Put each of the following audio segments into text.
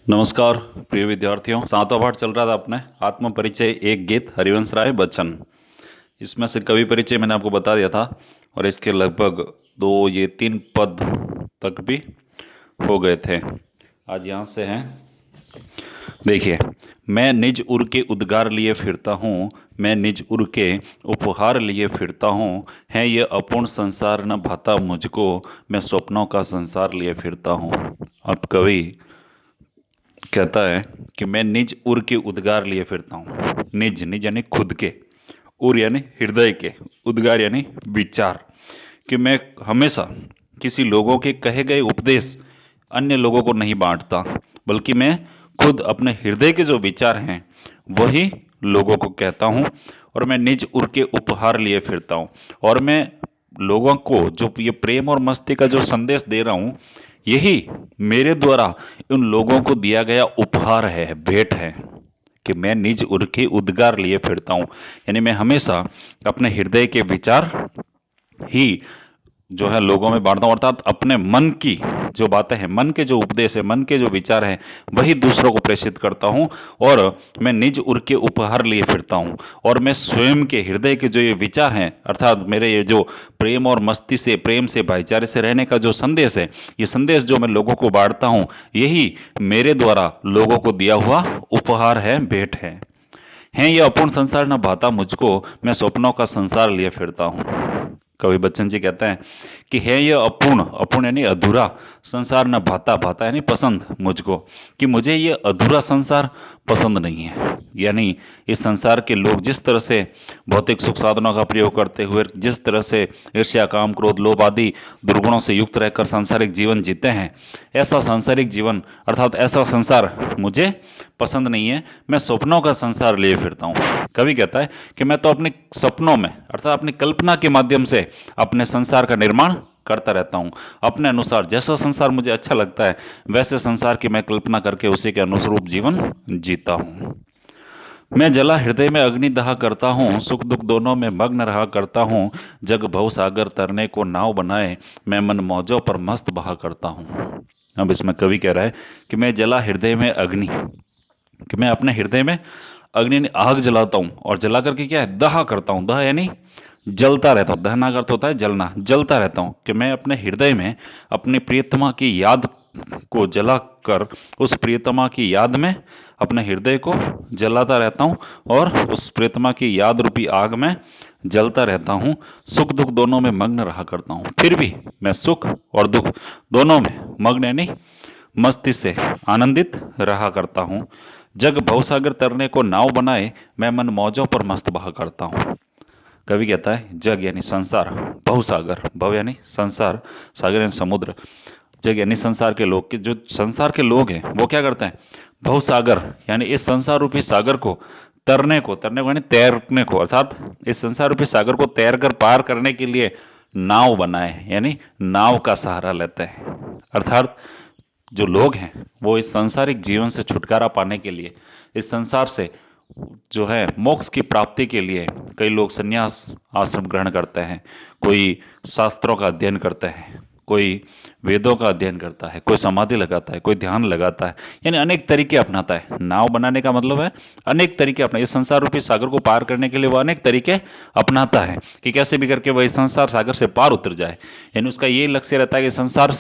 नमस्कार प्रिय विद्यार्थियों। सातवां पाठ चल रहा था अपने आत्म परिचय एक गीत हरिवंश राय बच्चन। इसमें से कवि परिचय मैंने आपको बता दिया था और इसके लगभग 3 पद तक भी हो गए थे। आज यहाँ से हैं। देखिए, मैं निज उर के उद्गार लिए फिरता हूँ, मैं निज उर के उपहार लिए फिरता हूँ, है ये अपूर्ण संसार न भाता मुझको, मैं स्वप्नों का संसार लिए फिरता हूँ। अब कवि कहता है कि मैं निज उर के उद्गार लिए फिरता हूँ। निज निज यानी खुद के, उर यानी हृदय के, उद्गार यानी विचार, कि मैं हमेशा किसी लोगों के कहे गए उपदेश अन्य लोगों को नहीं बांटता, बल्कि मैं खुद अपने हृदय के जो विचार हैं वही लोगों को कहता हूँ। और मैं निज उर के उपहार लिए फिरता हूँ और मैं लोगों को जो ये प्रेम और मस्ती का जो संदेश दे रहा हूँ, यही मेरे द्वारा उन लोगों को दिया गया उपहार है, भेंट है, कि मैं निज उर के उद्गार लिए फिरता हूँ। यानी मैं हमेशा अपने हृदय के विचार ही जो है लोगों में बांटता हूँ, अर्थात अपने मन की जो बातें हैं, मन के जो उपदेश है, मन के जो विचार हैं, वही दूसरों को प्रेषित करता हूँ। और मैं निज उर के उपहार लिए फिरता हूँ और मैं स्वयं के हृदय के जो ये विचार हैं, अर्थात मेरे ये जो प्रेम और मस्ती से, प्रेम से, भाईचारे से रहने का जो संदेश है, ये संदेश जो मैं लोगों को बांटता हूँ, यही मेरे द्वारा लोगों को दिया हुआ उपहार है, भेंट है ये अपूर्ण संसार न भाता मुझको, मैं स्वप्नों का संसार लिए फिरता हूँ। कवि बच्चन जी कहते हैं कि है ये अपूर्ण, अपूर्ण यानी अधूरा, संसार न भाता, भाता यानी पसंद मुझको, कि मुझे ये अधूरा संसार पसंद नहीं है। यानी इस संसार के लोग जिस तरह से भौतिक सुख साधनों का प्रयोग करते हुए, जिस तरह से ईर्ष्या, काम, क्रोध, लोभ आदि दुर्गुणों से युक्त रहकर सांसारिक जीवन जीते हैं, ऐसा सांसारिक जीवन अर्थात ऐसा संसार मुझे पसंद नहीं है। मैं स्वप्नों का संसार लिए फिरता हूँ। कवि कहता है कि मैं तो अपने सपनों में अर्थात अपनी कल्पना के माध्यम से अपने संसार का निर्माण करता रहता हूँ। अपने अनुसार जैसा संसार मुझे अच्छा लगता है, वैसे संसार की मैं कल्पना करके उसी के अनुरूप जीवन जीता हूँ। मैं जला हृदय में अग्नि दहा करता हूँ, सुख दुख दोनों में मग्न रहा करता हूँ, जग भव सागर तरने को नाव बनाए, मैं मन मौजों पर मस्त बहा करता हूँ। अब इसमें कवि कह रहा है कि मैं जला हृदय में अग्नि, कि मैं अपने हृदय में अग्नि यानी आग जलाता हूँ और जला करके क्या है, दहा करता हूँ। दहा यानी जलता रहता हूँ, दहना का अर्थ होता है जलना, जलता रहता हूँ, कि मैं अपने हृदय में अपनी प्रियतमा की याद को जला कर उस प्रियतमा की याद में अपने हृदय को जलाता रहता हूँ और उस प्रियतमा की याद रूपी आग में जलता रहता हूँ। सुख दुख दोनों में मग्न रहा करता हूँ, फिर भी मैं सुख और दुख दोनों में मग्न यानी मस्ती से आनंदित रहा करता हूँ। जग भवसागर तरने को नाव बनाए, मैं मन मौजों पर मस्त बहा करता हूँ। कवि कहता है जग यानी संसार, भवसागर, भव यानी संसार, सागर यानी समुद्र, जग यानी संसार के लोग, के जो संसार के लोग हैं वो क्या करते हैं, भवसागर यानी इस संसार रूपी सागर को तरने को यानी तैरने को, अर्थात इस संसार रूपी सागर को तैर कर पार करने के लिए नाव बनाए, यानी नाव का सहारा लेते हैं। अर्थात जो लोग हैं वो इस सांसारिक जीवन से छुटकारा पाने के लिए, इस संसार से जो है मोक्ष की प्राप्ति के लिए कई लोग संन्यास आश्रम ग्रहण करते हैं, कोई शास्त्रों का अध्ययन करते हैं, कोई वेदों का अध्ययन करता है, कोई समाधि लगाता है, कोई ध्यान लगाता है, यानी अनेक तरीके अपनाता है। नाव बनाने का मतलब है अनेक तरीके अपना, इस संसार रूपी सागर को पार करने के लिए वो अनेक तरीके अपनाता है कि कैसे भी करके वह इस संसार सागर से पार उतर जाए। यानी उसका ये लक्ष्य रहता है कि संसार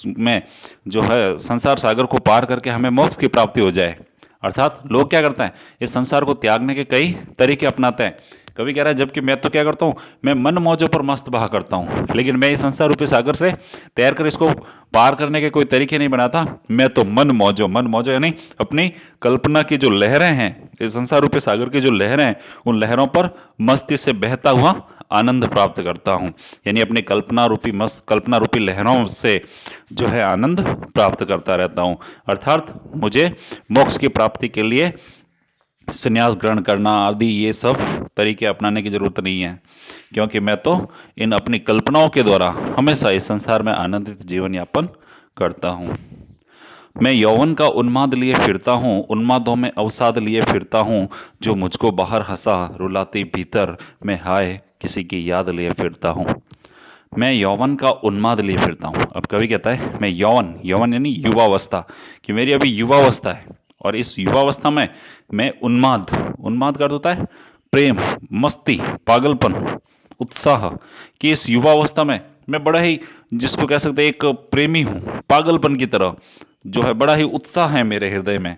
में जो है संसार सागर को पार करके हमें मोक्ष की प्राप्ति हो जाए। अर्थात लोग क्या करते हैं, इस संसार को त्यागने के कई तरीके अपनाते हैं। कभी कह रहा है जबकि मैं तो क्या करता हूँ, मैं मन मौजों पर मस्त बहा करता हूँ, लेकिन मैं इस संसार रूपी सागर से तैर कर इसको पार करने के कोई तरीके नहीं बनाता। मैं तो मन मौजों यानी अपनी कल्पना की जो लहरें हैं, इस संसार रूपी सागर की जो लहरें हैं, उन लहरों पर मस्ती से बहता हुआ आनंद प्राप्त करता हूँ। यानी अपनी कल्पना रूपी लहरों से जो है आनंद प्राप्त करता रहता हूँ। अर्थात मुझे मोक्ष की प्राप्ति के लिए संन्यास ग्रहण करना आदि ये सब तरीके अपनाने की जरूरत नहीं है, क्योंकि मैं तो इन अपनी कल्पनाओं के द्वारा हमेशा इस संसार में आनंदित जीवन यापन करता हूँ। मैं यौवन का उन्माद लिए फिरता हूँ, उन्मादों में अवसाद लिए फिरता हूँ, जो मुझको बाहर हंसा रुलाती भीतर, मैं हाय किसी की याद लिए फिरता हूँ। मैं यौवन का उन्माद लिए फिरता हूँ। अब कवि कहता है मैं यौवन, यौवन यानी युवावस्था, कि मेरी अभी युवावस्था है और इस युवावस्था में मैं उन्माद, उन्माद का अर्थ होता है प्रेम, मस्ती, पागलपन, उत्साह, कि इस युवावस्था में मैं बड़ा ही, जिसको कह सकते हैं एक प्रेमी हूँ, पागलपन की तरह जो है, बड़ा ही उत्साह है मेरे हृदय में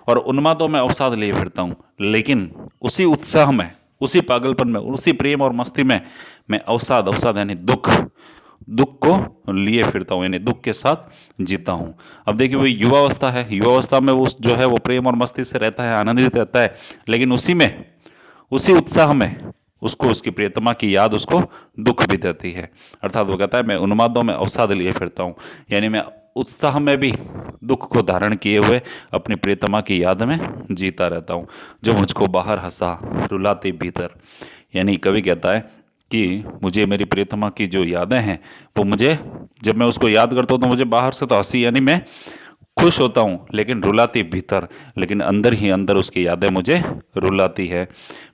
और उन्मादों में अवसाद लिए फिरता हूँ। लेकिन उसी उत्साह में, उसी पागलपन में, उसी प्रेम और मस्ती में मैं अवसाद, अवसाद यानी दुख, दुख को लिए फिरता हूँ, यानी दुख के साथ जीता हूँ। अब देखिए वो युवावस्था है, युवावस्था में वो जो है वो प्रेम और मस्ती से रहता है, आनंदित रहता है, लेकिन उसी में, उसी उत्साह में उसको उसकी प्रियतमा की याद उसको दुख भी देती है। अर्थात वो कहता है मैं उन्मादों में अवसाद लिए फिरता हूँ, यानी मैं उत्साह में भी दुख को धारण किए हुए अपनी प्रियतमा की याद में जीता रहता हूँ, जो मुझको बाहर हंसा रुलाती भीतर। यानी कवि कहता है कि मुझे मेरी प्रियतमा की जो यादें हैं वो मुझे, जब मैं उसको याद करता हूँ तो मुझे बाहर से तो हंसी, यानी मैं खुश होता हूँ, लेकिन रुलाती भीतर, लेकिन अंदर ही अंदर उसकी यादें मुझे रुलाती है।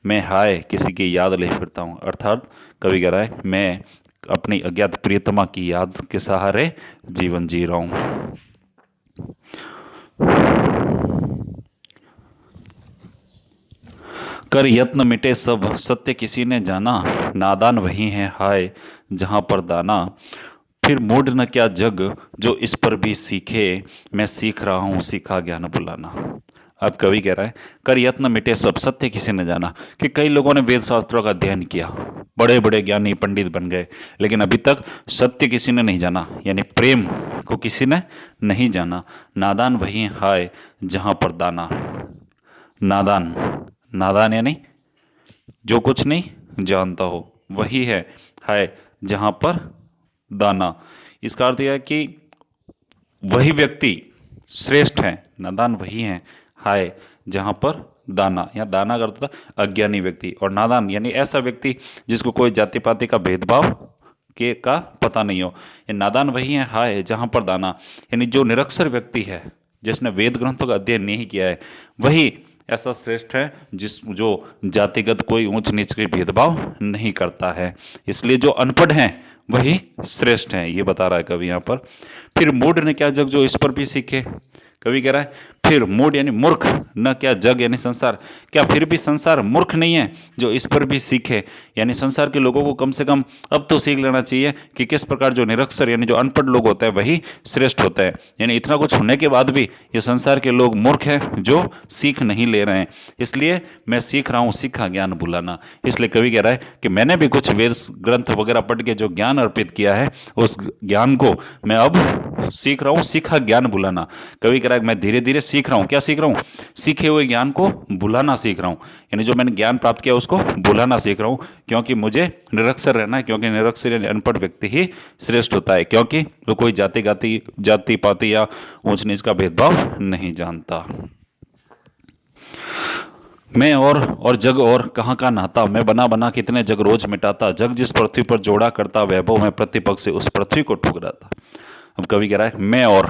मैं हाय किसी की याद ले फिरता हूँ। अर्थात कवि कह रहा है मैं अपनी अज्ञात प्रियतमा की याद के सहारे जीवन जी रहा हूँ। कर यत्न मिटे सब सत्य किसी ने जाना, नादान वही है हाय जहाँ पर दाना। फिर मूढ़ न क्या जग जो इस पर भी सीखे, मैं सीख रहा हूँ सीखा ज्ञान बुलाना। अब कवि कह रहा है कर यत्न मिटे सब सत्य किसी ने जाना, कि कई लोगों ने वेद शास्त्रों का अध्ययन किया, बड़े बड़े ज्ञानी पंडित बन गए, लेकिन अभी तक सत्य किसी ने नहीं जाना, यानी प्रेम को किसी ने नहीं जाना। नादान वही हाय जहाँ पर दाना। नादान, नादान यानी जो कुछ नहीं जानता हो, वही है जहाँ पर दाना। इसका अर्थ यह है कि वही व्यक्ति श्रेष्ठ है, नादान वही है जहाँ पर दाना, या दाना का अर्थ होता है अज्ञानी व्यक्ति, और नादान यानी ऐसा व्यक्ति जिसको कोई जाति पाति का भेदभाव के का पता नहीं हो। ये नादान वही है जहाँ पर दाना, यानी जो निरक्षर व्यक्ति है, जिसने वेद ग्रंथों का अध्ययन नहीं किया है, वही ऐसा श्रेष्ठ है जिस जो जातिगत कोई ऊंच नीच के भेदभाव नहीं करता है। इसलिए जो अनपढ़ हैं वही श्रेष्ठ हैं, ये बता रहा है कवि यहाँ पर। फिर मूढ़ ने क्या जग जो इस पर भी सीखे। कवि कह रहा है फिर मूढ़ यानी मूर्ख, न क्या जग यानी संसार, क्या फिर भी संसार मूर्ख नहीं है जो इस पर भी सीखे। यानी संसार के लोगों को कम से कम अब तो सीख लेना चाहिए कि किस प्रकार जो निरक्षर यानी जो अनपढ़ लोग होते हैं वही श्रेष्ठ होता है। यानी इतना कुछ होने के बाद भी ये संसार के लोग मूर्ख हैं जो सीख नहीं ले रहे हैं। इसलिए मैं सीख रहा हूँ सीखा ज्ञान बुलाना। इसलिए कवि कह रहा है कि मैंने भी कुछ वेद ग्रंथ वगैरह पढ़ के जो ज्ञान अर्पित किया है, उस ज्ञान को मैं अब सीख रहा हूँ सीखा ज्ञान बुलाना। कवि कह रहा है मैं धीरे धीरे सीख रहा हूँ, क्या सीख रहा हूँ, सीखे हुए ज्ञान को बुलाना सीख रहा हूँ। यानी जो मैंने ज्ञान प्राप्त किया उसको बुलाना सीख रहा हूँ, क्योंकि मुझे निरक्षर रहना है, क्योंकि निरक्षर यानी अनपढ़ व्यक्ति ही श्रेष्ठ होता है, क्योंकि वो कोई जाति पाति या ऊंच नीच का भेदभाव नहीं जानता। मैं और जग और कहाँ का नाता, मैं बना बना कितने जग रोज मिटाता, जग जिस पृथ्वी पर जोड़ा करता, वैभव में प्रतिपक्ष से उस पृथ्वी को ठुकराता। अब कवि कह रहा है मैं और,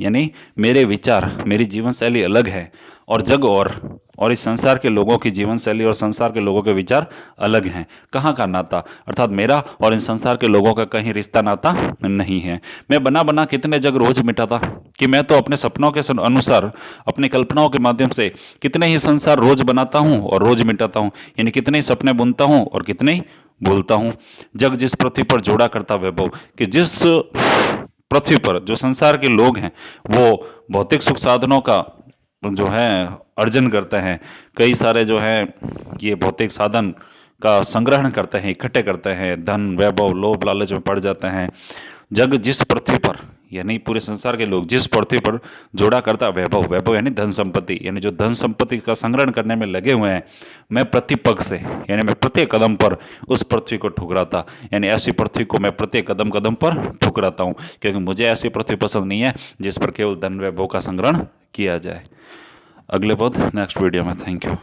यानी मेरे विचार, मेरी जीवन शैली अलग है, और जग और इस संसार के लोगों की जीवन शैली और संसार के लोगों के विचार अलग हैं। कहाँ का नाता, अर्थात मेरा और इन संसार के लोगों का कहीं रिश्ता नाता नहीं है। मैं बना बना कितने जग रोज मिटाता, कि मैं तो अपने सपनों के अनुसार, अपनी कल्पनाओं के माध्यम से कितने ही संसार रोज बनाता हूँ और रोज मिटाता हूँ, यानी कितने ही सपने बुनता हूँ और कितने ही भूलता हूँ। जग जिस पृथ्वी पर जोड़ा करता वैभव, कि जिस पृथ्वी पर जो संसार के लोग हैं वो भौतिक सुख साधनों का जो है अर्जन करते हैं, कई सारे जो है ये भौतिक साधन का संग्रहण करते हैं, इकट्ठे करते हैं, धन वैभव लोभ लालच में पड़ जाते हैं। जग जिस पृथ्वी पर, यानी पूरे संसार के लोग जिस पृथ्वी पर जोड़ा करता वैभव, वैभव यानी धन संपत्ति, यानी जो धन संपत्ति का संग्रहण करने में लगे हुए हैं, मैं प्रतिपग से, यानी मैं प्रत्येक कदम पर उस पृथ्वी को ठुकराता, यानी ऐसी पृथ्वी को मैं प्रत्येक कदम कदम पर ठुकराता हूँ, क्योंकि मुझे ऐसी पृथ्वी पसंद नहीं है जिस पर केवल धन वैभव का संग्रहण किया जाए। अगले पद नेक्स्ट वीडियो में। Thank you.